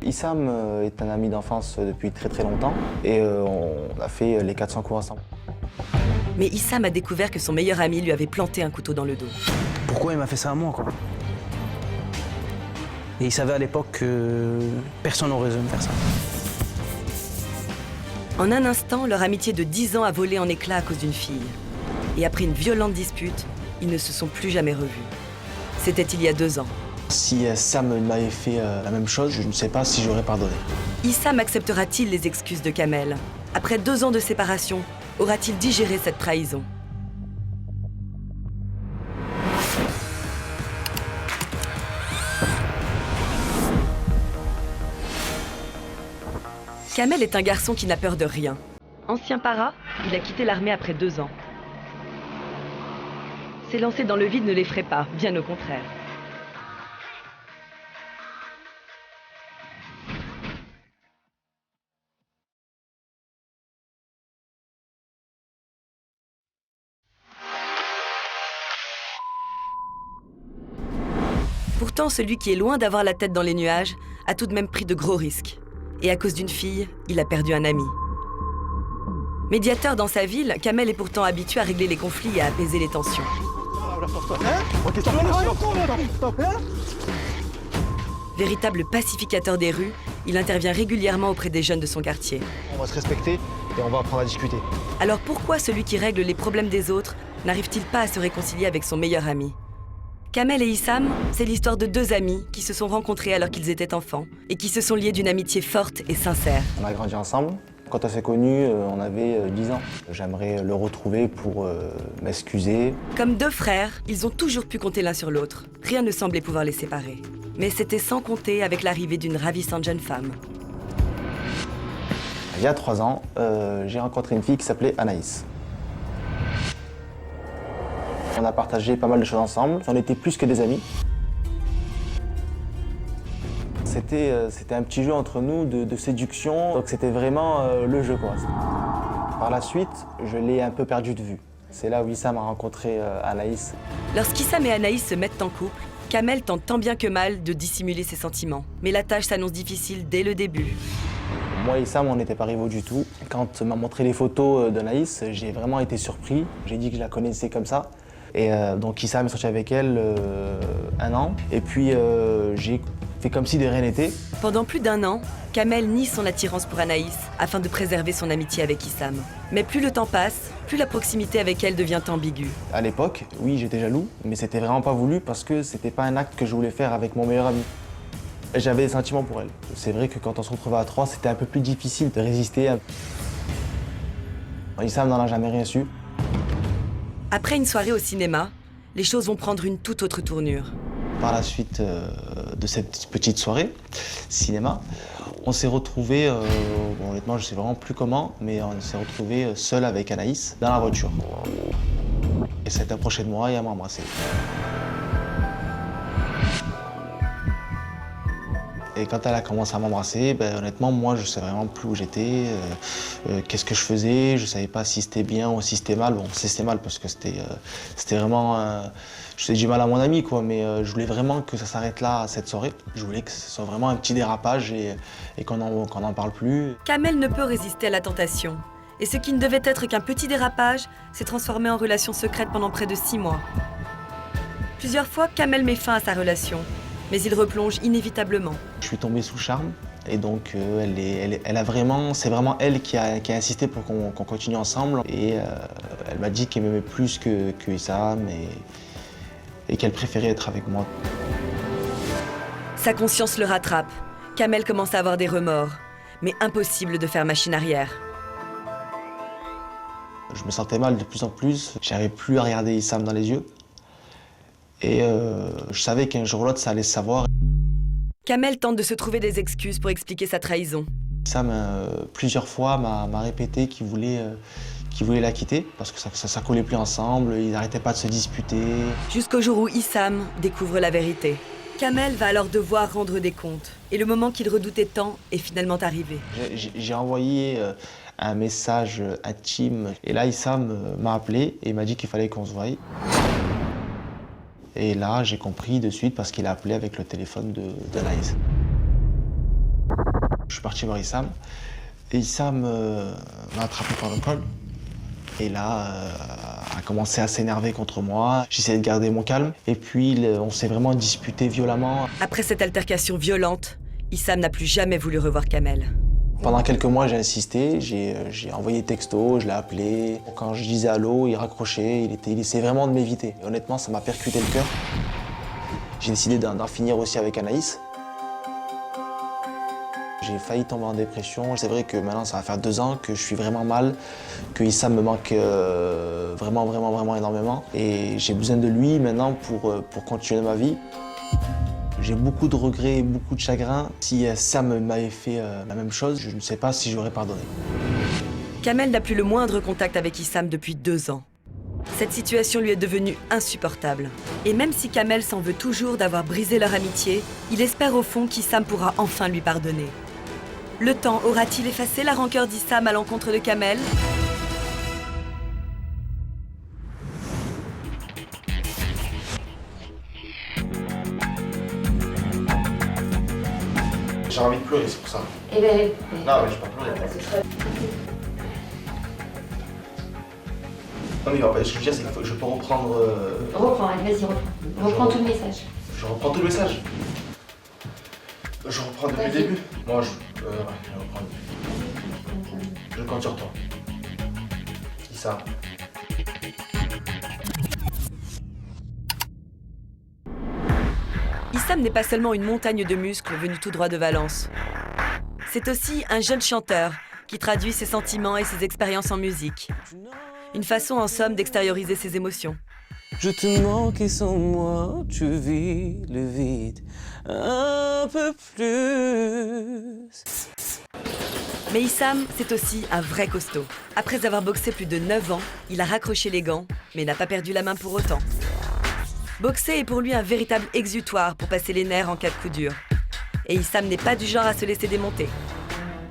Issam est un ami d'enfance depuis très très longtemps et on a fait les 400 coups ensemble. Mais Issam a découvert que son meilleur ami lui avait planté un couteau dans le dos. Pourquoi il m'a fait ça à moi, quoi? Et il savait à l'époque que personne n'aurait osé me faire ça. En un instant, leur amitié de 10 ans a volé en éclats à cause d'une fille. Et après une violente dispute, ils ne se sont plus jamais revus. C'était il y a 2 ans. Si Sam m'avait fait la même chose, je ne sais pas si j'aurais pardonné. Issam acceptera-t-il les excuses de Kamel? Après 2 ans de séparation, aura-t-il digéré cette trahison? Kamel est un garçon qui n'a peur de rien. Ancien para, il a quitté l'armée après 2 ans. S'élancer dans le vide ne l'effraie pas, bien au contraire. Pourtant, celui qui est loin d'avoir la tête dans les nuages a tout de même pris de gros risques. Et à cause d'une fille, il a perdu un ami. Médiateur dans sa ville, Kamel est pourtant habitué à régler les conflits et à apaiser les tensions. Véritable pacificateur des rues, il intervient régulièrement auprès des jeunes de son quartier. On va se respecter et on va apprendre à discuter. Alors pourquoi celui qui règle les problèmes des autres n'arrive-t-il pas à se réconcilier avec son meilleur ami? Kamel et Issam, c'est l'histoire de 2 amis qui se sont rencontrés alors qu'ils étaient enfants et qui se sont liés d'une amitié forte et sincère. On a grandi ensemble. Quand on s'est connus, on avait 10 ans. J'aimerais le retrouver pour m'excuser. Comme 2 frères, ils ont toujours pu compter l'un sur l'autre. Rien ne semblait pouvoir les séparer. Mais c'était sans compter avec l'arrivée d'une ravissante jeune femme. Il y a 3 ans, j'ai rencontré une fille qui s'appelait Anaïs. On a partagé pas mal de choses ensemble. On était plus que des amis. C'était un petit jeu entre nous de séduction, donc c'était vraiment le jeu, quoi. Par la suite, je l'ai un peu perdu de vue. C'est là où Issam a rencontré Anaïs. Lorsqu'Issam et Anaïs se mettent en couple, Kamel tente tant bien que mal de dissimuler ses sentiments. Mais la tâche s'annonce difficile dès le début. Moi et Issam, on n'était pas rivaux du tout. Quand on m'a montré les photos d'Anaïs, j'ai vraiment été surpris. J'ai dit que je la connaissais comme ça. Et donc Issam est sorti avec elle 1 an. Et puis j'ai fait comme si de rien n'était. Pendant plus d'1 an, Kamel nie son attirance pour Anaïs afin de préserver son amitié avec Issam. Mais plus le temps passe, plus la proximité avec elle devient ambiguë. À l'époque, oui, j'étais jaloux, mais c'était vraiment pas voulu parce que c'était pas un acte que je voulais faire avec mon meilleur ami. J'avais des sentiments pour elle. C'est vrai que quand on se retrouvait à 3, c'était un peu plus difficile de résister. Issam n'en a jamais rien su. Après une soirée au cinéma, les choses vont prendre une toute autre tournure. Par la suite de cette petite soirée cinéma, on s'est retrouvés, bon, honnêtement je sais vraiment plus comment, mais on s'est retrouvés seul avec Anaïs dans la voiture. Et s'est approchée de moi et elle m'a embrassé. Et quand elle a commencé à m'embrasser, ben, honnêtement, moi, je ne savais vraiment plus où j'étais, qu'est-ce que je faisais, je ne savais pas si c'était bien ou si c'était mal. Bon, c'était mal parce que c'était vraiment... je faisais du mal à mon ami, quoi, mais je voulais vraiment que ça s'arrête là, cette soirée. Je voulais que ce soit vraiment un petit dérapage et qu'on n'en parle plus. Kamel ne peut résister à la tentation. Et ce qui ne devait être qu'un petit dérapage s'est transformé en relation secrète pendant près de 6 mois. Plusieurs fois, Kamel met fin à sa relation. Mais il replonge inévitablement. Je suis tombé sous le charme et donc c'est vraiment elle qui a insisté pour qu'on continue ensemble. Et elle m'a dit qu'elle m'aimait plus que Issam et qu'elle préférait être avec moi. Sa conscience le rattrape. Kamel commence à avoir des remords, mais impossible de faire machine arrière. Je me sentais mal de plus en plus, j'arrivais plus à regarder Issam dans les yeux. Et je savais qu'un jour ou l'autre, ça allait se savoir. Kamel tente de se trouver des excuses pour expliquer sa trahison. Sam, plusieurs fois, m'a répété qu'il voulait la quitter parce que ça collait plus ensemble, ils n'arrêtaient pas de se disputer. Jusqu'au jour où Issam découvre la vérité. Kamel va alors devoir rendre des comptes. Et le moment qu'il redoutait tant est finalement arrivé. J'ai envoyé un message intime. Et là, Issam m'a appelé et m'a dit qu'il fallait qu'on se voie. Et là, j'ai compris de suite parce qu'il a appelé avec le téléphone d'Anaïs. Je suis parti voir Issam. Et Issam m'a attrapé par le col. Et là, a commencé à s'énerver contre moi. J'essayais de garder mon calme. Et puis, on s'est vraiment disputé violemment. Après cette altercation violente, Issam n'a plus jamais voulu revoir Kamel. Pendant quelques mois, j'ai insisté. J'ai envoyé des textos, je l'ai appelé. Quand je disais allô, il raccrochait. Il essayait vraiment de m'éviter. Et honnêtement, ça m'a percuté le cœur. J'ai décidé d'en finir aussi avec Anaïs. J'ai failli tomber en dépression. C'est vrai que maintenant, ça va faire 2 ans que je suis vraiment mal, que Issam me manque vraiment énormément. Et j'ai besoin de lui maintenant pour continuer ma vie. J'ai beaucoup de regrets et beaucoup de chagrin. Si Sam m'avait fait la même chose, je ne sais pas si j'aurais pardonné. Kamel n'a plus le moindre contact avec Issam depuis 2 ans. Cette situation lui est devenue insupportable. Et même si Kamel s'en veut toujours d'avoir brisé leur amitié, il espère au fond qu'Issam pourra enfin lui pardonner. Le temps aura-t-il effacé la rancœur d'Issam à l'encontre de Kamel? J'ai envie de pleurer, c'est pour ça. Eh ben, Non, mais je vais pas pleurer. ce serait... Non, mais ce que je veux dire, c'est que je peux reprendre... Reprends, allez, vas-y, reprends. Reprends tout le message. Je reprends tout le message. Je reprends depuis le Vas-y. début. Moi, je reprends. Je compte sur toi. Issa. Issam n'est pas seulement une montagne de muscles venue tout droit de Valence. C'est aussi un jeune chanteur qui traduit ses sentiments et ses expériences en musique. Une façon, en somme, d'extérioriser ses émotions. Je te manque et sans moi, tu vis le vide un peu plus. Mais Issam, c'est aussi un vrai costaud. Après avoir boxé plus de 9 ans, il a raccroché les gants, mais n'a pas perdu la main pour autant. Boxer est pour lui un véritable exutoire pour passer les nerfs en cas de coup dur. Et Issam n'est pas du genre à se laisser démonter.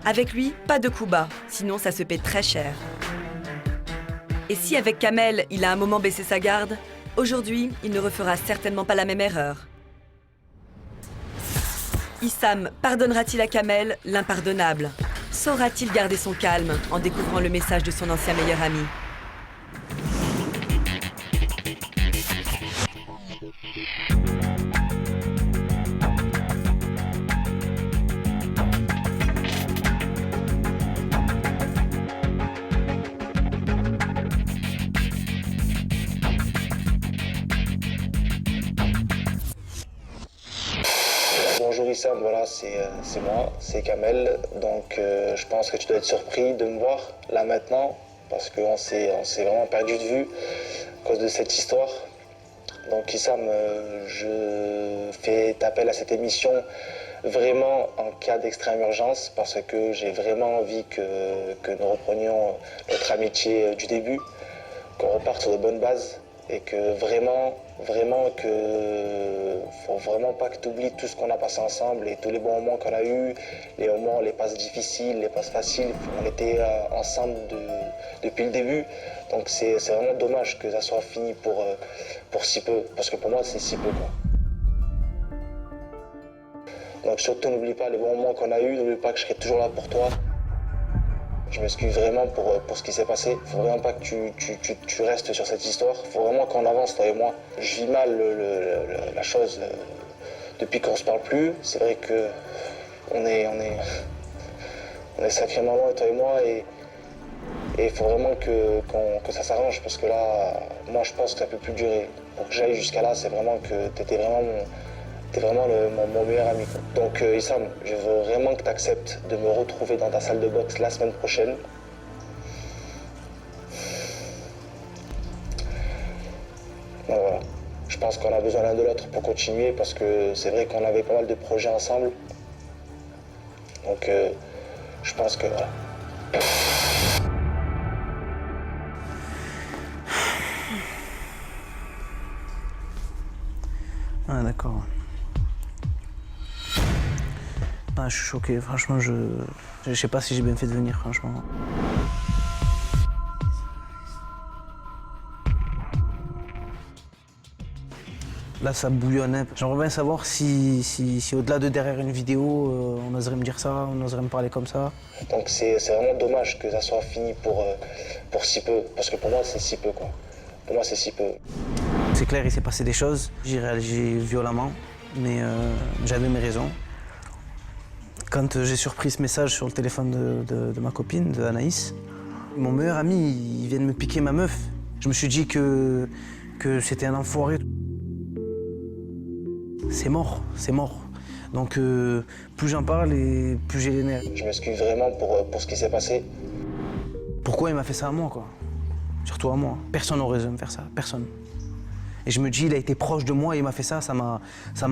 Avec lui, pas de coups bas, sinon ça se paie très cher. Et si avec Kamel, il a un moment baissé sa garde, aujourd'hui, il ne refera certainement pas la même erreur. Issam pardonnera-t-il à Kamel l'impardonnable? Saura-t-il garder son calme en découvrant le message de son ancien meilleur ami? Bonjour Issam, voilà, c'est moi, c'est Kamel. Donc je pense que tu dois être surpris de me voir là maintenant, parce qu'on s'est vraiment perdu de vue à cause de cette histoire. Donc Issam, je fais appel à cette émission vraiment en cas d'extrême urgence, parce que j'ai vraiment envie que nous reprenions notre amitié du début, qu'on reparte sur de bonnes bases. Et que vraiment faut vraiment pas que tu oublies tout ce qu'on a passé ensemble et tous les bons moments qu'on a eus, les moments, les passes difficiles, les passes faciles. On était ensemble depuis le début, donc c'est vraiment dommage que ça soit fini pour si peu, parce que pour moi c'est si peu, quoi. Donc surtout n'oublie pas les bons moments qu'on a eus, n'oublie pas que je serai toujours là pour toi. Je m'excuse vraiment pour ce qui s'est passé. Il ne faut vraiment pas que tu restes sur cette histoire. Il faut vraiment qu'on avance, toi et moi. Je vis mal la chose depuis qu'on ne se parle plus. C'est vrai qu'on est sacrément loin, toi et moi. Et il faut vraiment que ça s'arrange, parce que là, moi, je pense que ça ne peut plus durer. Pour que j'aille jusqu'à là, c'est vraiment que tu étais vraiment mon meilleur ami, quoi. Donc Issam, je veux vraiment que tu acceptes de me retrouver dans ta salle de boxe la semaine prochaine. Donc voilà, je pense qu'on a besoin l'un de l'autre pour continuer, parce que c'est vrai qu'on avait pas mal de projets ensemble. Donc je pense que voilà. Ah d'accord. Ah, je suis choqué, franchement, je sais pas si j'ai bien fait de venir, franchement. Là, ça bouillonne. Hein. J'aimerais bien savoir si au-delà de derrière une vidéo, on oserait me dire ça, on oserait me parler comme ça. Donc c'est vraiment dommage que ça soit fini pour si peu, parce que pour moi c'est si peu quoi. Pour moi c'est si peu. C'est clair, il s'est passé des choses, j'ai réagi violemment, mais j'avais mes raisons. Quand j'ai surpris ce message sur le téléphone de ma copine, de Anaïs, mon meilleur ami, il vient de me piquer ma meuf. Je me suis dit que c'était un enfoiré. C'est mort, c'est mort. Donc plus j'en parle et plus j'ai les nerfs. Je m'excuse vraiment pour ce qui s'est passé. Pourquoi il m'a fait ça à moi, quoi? Surtout à moi. Personne n'aurait dû me faire ça, personne. Et je me dis, il a été proche de moi et il m'a fait ça, ça m'a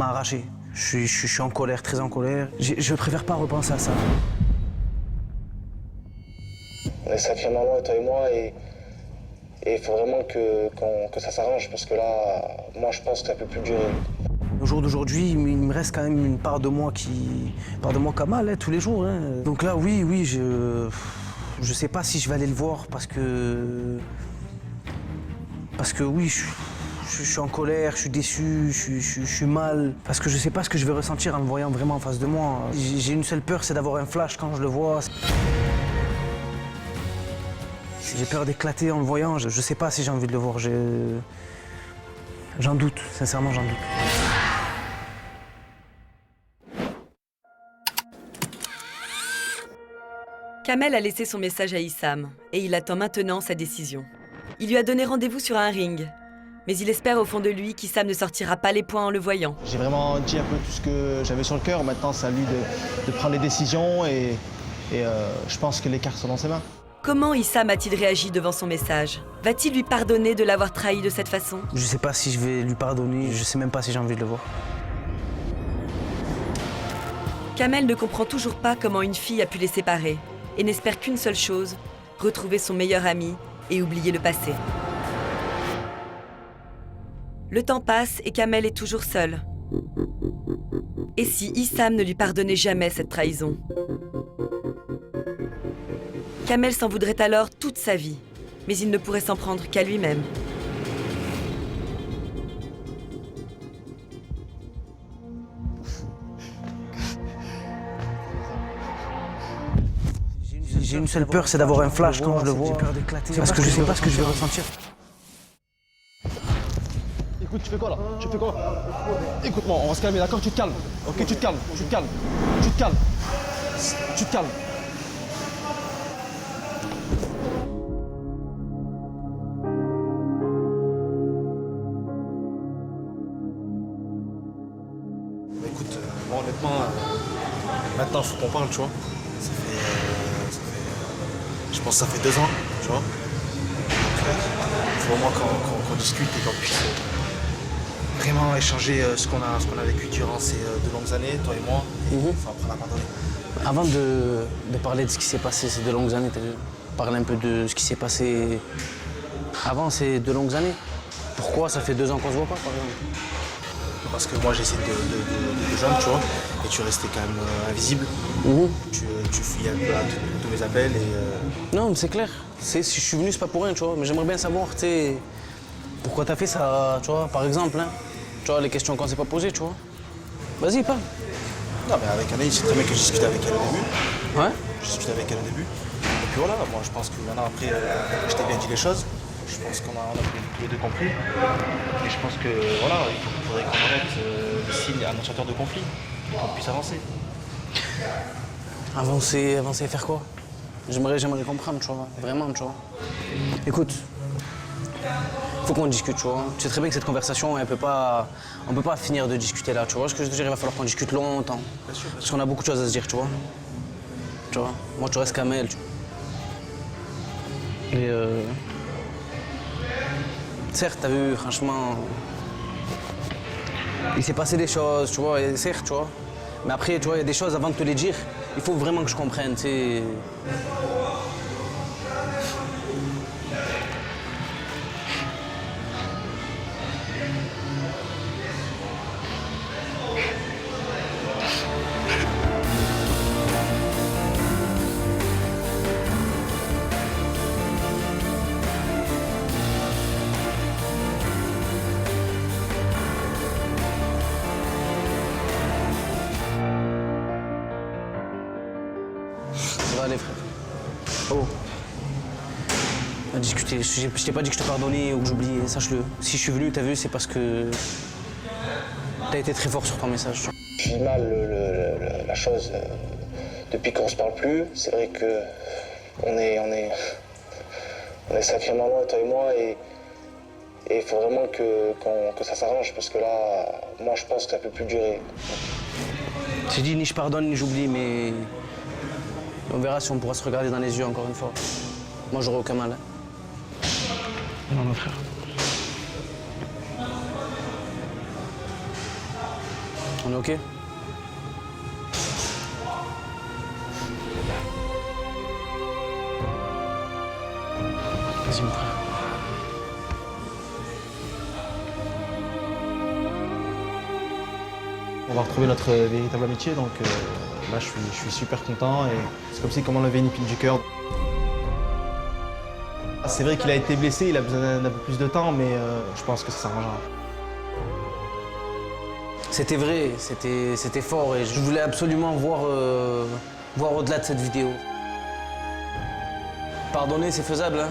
arraché. Je suis en colère, très en colère. Je préfère pas repenser à ça. On est sacrément loin, toi et moi, et il faut vraiment que ça s'arrange, parce que là, moi je pense que ça peut plus durer. Au jour d'aujourd'hui, il me reste quand même une part de moi qui a mal, hein, tous les jours. Hein. Donc là, oui, je sais pas si je vais aller le voir parce que oui, je suis en colère, je suis déçu, je suis mal. Parce que je sais pas ce que je vais ressentir en le voyant vraiment en face de moi. J'ai une seule peur, c'est d'avoir un flash quand je le vois. J'ai peur d'éclater en le voyant, je sais pas si j'ai envie de le voir. J'en doute, sincèrement j'en doute. Kamel a laissé son message à Issam et il attend maintenant sa décision. Il lui a donné rendez-vous sur un ring, mais il espère au fond de lui qu'Issam ne sortira pas les poings en le voyant. J'ai vraiment dit un peu tout ce que j'avais sur le cœur. Maintenant, c'est à lui de prendre les décisions et je pense que les cartes sont dans ses mains. Comment Issam a-t-il réagi devant son message? Va-t-il lui pardonner de l'avoir trahi de cette façon? Je sais pas si je vais lui pardonner, je sais même pas si j'ai envie de le voir. Kamel ne comprend toujours pas comment une fille a pu les séparer et n'espère qu'une seule chose, retrouver son meilleur ami et oublier le passé. Le temps passe et Kamel est toujours seul. Et si Issam ne lui pardonnait jamais cette trahison? Kamel s'en voudrait alors toute sa vie, mais il ne pourrait s'en prendre qu'à lui-même. J'ai une seule peur, c'est d'avoir un flash quand je le vois. Parce que je sais pas ce que je vais ressentir. Écoute, tu fais quoi là? Tu fais quoi? Écoute-moi, on va se calmer, d'accord? Tu te calmes. Ok, tu te calmes, tu te calmes. Tu te calmes. Tu te calmes. Écoute, moi honnêtement, maintenant il faut qu'on parle, tu vois. Je pense que ça fait 2 ans, tu vois. Il faut au moins qu'on discute et qu'on puisse vraiment échanger ce qu'on a vécu durant ces 2 longues années, toi et moi. Il faut apprendre à pardonner. Avant de parler de ce qui s'est passé ces 2 longues années, parler un peu de ce qui s'est passé avant ces 2 longues années. Pourquoi ça fait 2 ans qu'on se voit pas, par exemple? Parce que moi j'ai essayé de joindre, tu vois, et tu restais quand même invisible. Tu fouillais un peu à tous mes appels et... Non, mais c'est clair. Si je suis venu, c'est pas pour rien, tu vois. Mais j'aimerais bien savoir, tu sais, pourquoi t'as fait ça, tu vois, par exemple, hein. Tu vois, les questions qu'on s'est pas posées, tu vois. Vas-y, parle. Non, mais avec Anaïs, c'est très bien que je discutais avec elle au début. Ouais. Je discutais avec elle au début. Et puis voilà, moi je pense que maintenant après, je t'ai bien dit les choses. Je pense qu'on a tous les deux compris. Et je pense que voilà, il faudrait qu'on arrête les signes annonciateurs de conflit, qu'on puisse avancer. Avancer, faire quoi? J'aimerais comprendre, tu vois, vraiment, tu vois. Écoute, faut qu'on discute, tu vois. Tu sais très bien que cette conversation, on peut pas finir de discuter là, tu vois. Ce que je veux dire, il va falloir qu'on discute longtemps. Bien sûr. Parce qu'on a beaucoup de choses à se dire, tu vois. Tu vois, moi, tu restes Kamel, tu vois. Et certes, t'as vu, franchement, il s'est passé des choses, tu vois, et certes, tu vois. Mais après, tu vois, il y a des choses, avant de te les dire, il faut vraiment que je comprenne, tu sais. va aller, frère. Oh. On a discuté. Je t'ai pas dit que je te pardonnais ou que j'oubliais, sache-le. Si je suis venu, t'as vu, c'est parce que t'as été très fort sur ton message. Je vis mal la chose depuis qu'on se parle plus. C'est vrai que on est sacrément loin, toi et moi, et il faut vraiment que ça s'arrange parce que là, moi je pense que ça peut plus durer. J'ai dit ni je pardonne ni j'oublie, mais on verra si on pourra se regarder dans les yeux encore une fois. Moi j'aurai aucun mal. Non, mon frère. On est ok? Vas-y, mon frère. On va retrouver notre véritable amitié, donc là je suis super content et c'est comme si on enlevait une épine du cœur. C'est vrai qu'il a été blessé, il a besoin d'un peu plus de temps, mais je pense que ça s'arrangera. C'était vrai, c'était fort et je voulais absolument voir au-delà de cette vidéo. Pardonner, c'est faisable, hein.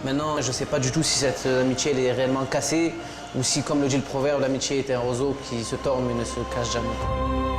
Maintenant, je sais pas du tout si cette amitié elle est réellement cassée ou si, comme le dit le proverbe, l'amitié est un roseau qui se tord mais ne se cache jamais.